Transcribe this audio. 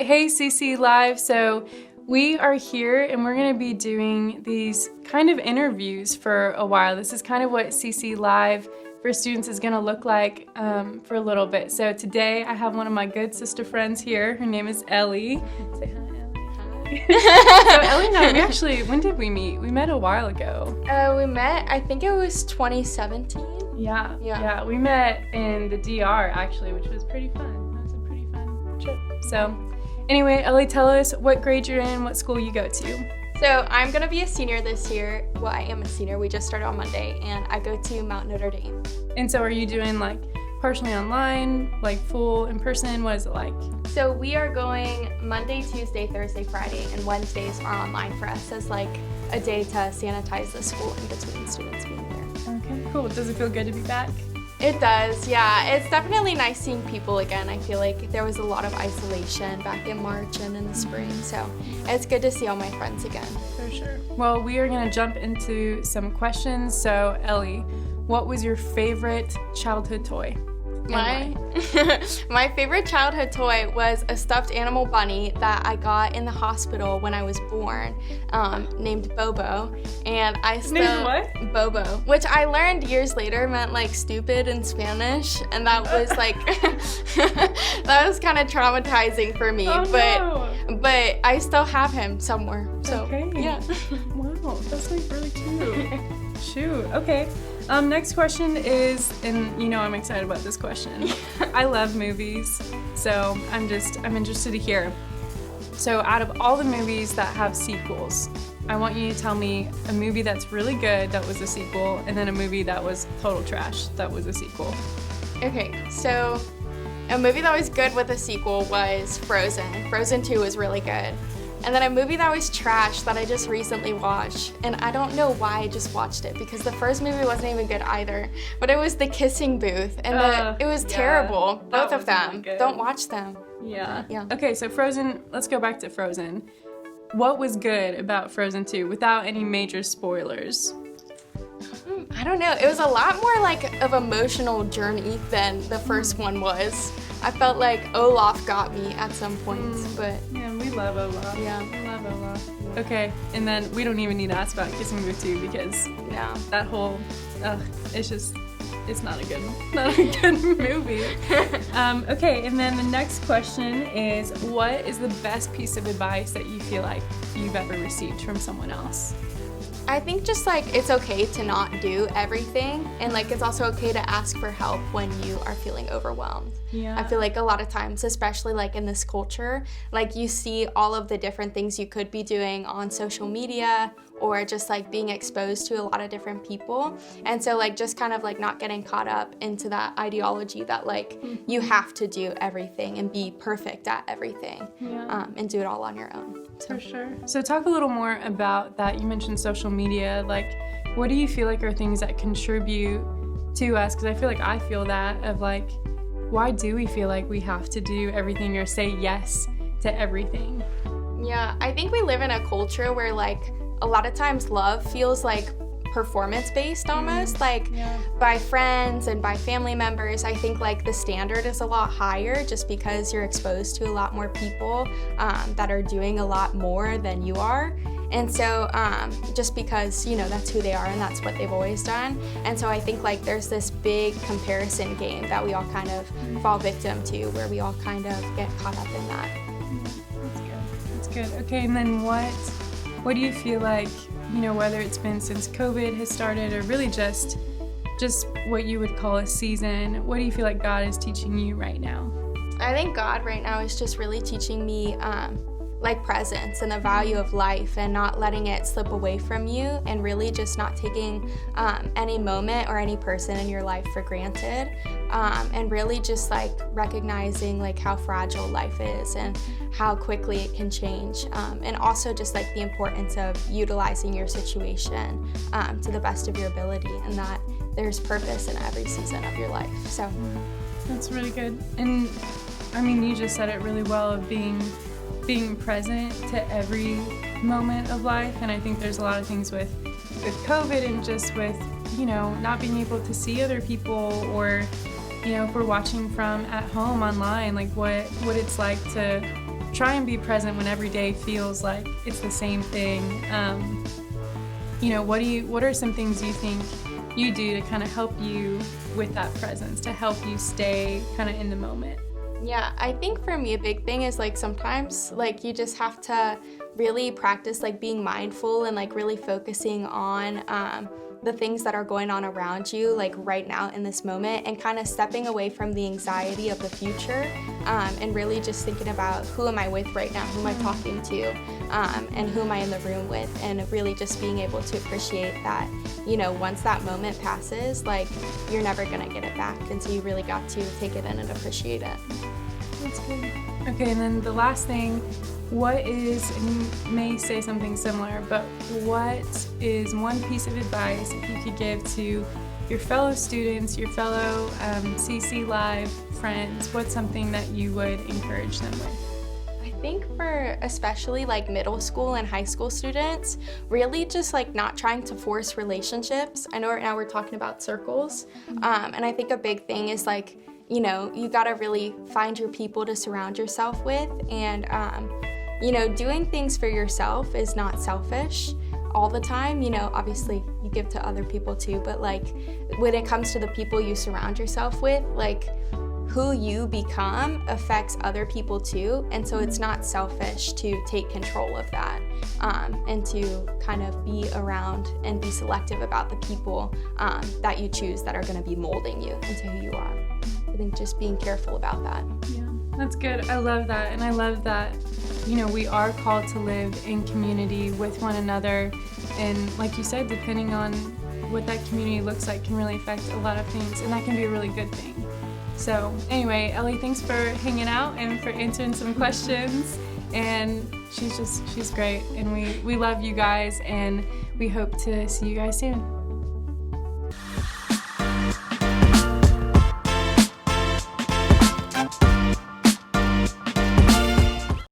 Hey CC Live. So we are here and we're going to be doing these kind of interviews for a while. This is kind of what CC Live for students is going to look like for a little bit. So today I have one of my good sister friends here. Her name is Ellie. Say hi, Ellie. Hi. So Ellie and I, when did we meet? We met a while ago. We met, I think it was 2017. Yeah. We met in the DR actually, which was pretty fun. That was a pretty fun trip. So anyway, Ellie, tell us what grade you're in, what school you go to. So I'm going to be a senior this year. Well, I am a senior. We just started on Monday, and I go to Mount Notre Dame. And so are you doing like partially online, like full in person? What is it like? So we are going Monday, Tuesday, Thursday, Friday, and Wednesdays are online for us as like a day to sanitize the school in between students being there. Okay, cool. Does it feel good to be back? It does, yeah. It's definitely nice seeing people again. I feel like there was a lot of isolation back in March and in the spring, so it's good to see all my friends again. For sure. Well, we are going to jump into some questions. So, Ellie, what was your favorite childhood toy? My favorite childhood toy was a stuffed animal bunny that I got in the hospital when I was born, named Bobo. And I still named what? Bobo, which I learned years later meant like stupid in Spanish, and that was like that was kind of traumatizing for me. But I still have him somewhere. So okay. Yeah. Wow, that's like really cute. Shoot. Okay. Next question is, and you know I'm excited about this question. I love movies, so I'm interested to hear. So out of all the movies that have sequels, I want you to tell me a movie that's really good that was a sequel, and then a movie that was total trash that was a sequel. Okay, so a movie that was good with a sequel was Frozen. Frozen 2 was really good. And then a movie that was trash that I just recently watched, and I don't know why I just watched it because the first movie wasn't even good either, but it was The Kissing Booth, and it was terrible, both of them. Don't watch them. Yeah. Okay, so Frozen, let's go back to Frozen. What was good about Frozen 2 without any major spoilers? I don't know. It was a lot more like of emotional journey than the first one was. I felt like Olaf got me at some points, but yeah, we love Olaf. Yeah, we love Olaf. Okay, and then we don't even need to ask about Kissing Booth 2 because that whole, it's not a good movie. Okay, and then the next question is, what is the best piece of advice that you feel like you've ever received from someone else? I think just like it's okay to not do everything, and like it's also okay to ask for help when you are feeling overwhelmed. Yeah. I feel like a lot of times, especially like in this culture, like you see all of the different things you could be doing on social media or just like being exposed to a lot of different people. And so like just kind of like not getting caught up into that ideology that like you have to do everything and be perfect at everything and do it all on your own. So. For sure. So talk a little more about that. You mentioned social media. Like, what do you feel like are things that contribute to us? Because I feel like I feel that of like, why do we feel like we have to do everything or say yes to everything? Yeah, I think we live in a culture where like a lot of times love feels like performance-based almost, by friends and by family members. I think like the standard is a lot higher just because you're exposed to a lot more people that are doing a lot more than you are. And so just because, you know, that's who they are and that's what they've always done. And so I think like there's this big comparison game that we all kind of fall victim to, where we all kind of get caught up in that. That's good. Okay, and then what do you feel like, you know, whether it's been since COVID has started or really just what you would call a season, what do you feel like God is teaching you right now? I think God right now is just really teaching me like presence and the value of life and not letting it slip away from you, and really just not taking any moment or any person in your life for granted, and really just like recognizing like how fragile life is and how quickly it can change, and also just like the importance of utilizing your situation to the best of your ability, and that there's purpose in every season of your life. So that's really good. And I mean, you just said it really well of being present to every moment of life. And I think there's a lot of things with COVID and just with, you know, not being able to see other people, or, you know, if we're watching from at home online, like what it's like to try and be present when every day feels like it's the same thing. What are some things you think you do to kind of help you with that presence, to help you stay kind of in the moment? Yeah, I think for me a big thing is like sometimes like you just have to really practice like being mindful and like really focusing on the things that are going on around you like right now in this moment, and kind of stepping away from the anxiety of the future, and really just thinking about who am I with right now, who am I talking to, and who am I in the room with, and really just being able to appreciate that, once that moment passes, like you're never gonna get it back, and so you really got to take it in and appreciate it. That's good. Okay, and then the last thing, what is, and you may say something similar, but what is one piece of advice if you could give to your fellow students, your fellow CC Live friends? What's something that you would encourage them with? I think for especially like middle school and high school students, really just like not trying to force relationships. I know right now we're talking about circles, and I think a big thing is like, you gotta really find your people to surround yourself with, and doing things for yourself is not selfish all the time. Obviously you give to other people too, but like when it comes to the people you surround yourself with, like who you become affects other people too, and so it's not selfish to take control of that, and to kind of be around and be selective about the people that you choose that are going to be molding you into who you are. I think just being careful about that. Yeah, that's good. I love that, and I love that we are called to live in community with one another, and like you said, depending on what that community looks like can really affect a lot of things, and that can be a really good thing. So anyway, Ellie, thanks for hanging out and for answering some questions, and she's great, and we love you guys, and we hope to see you guys soon.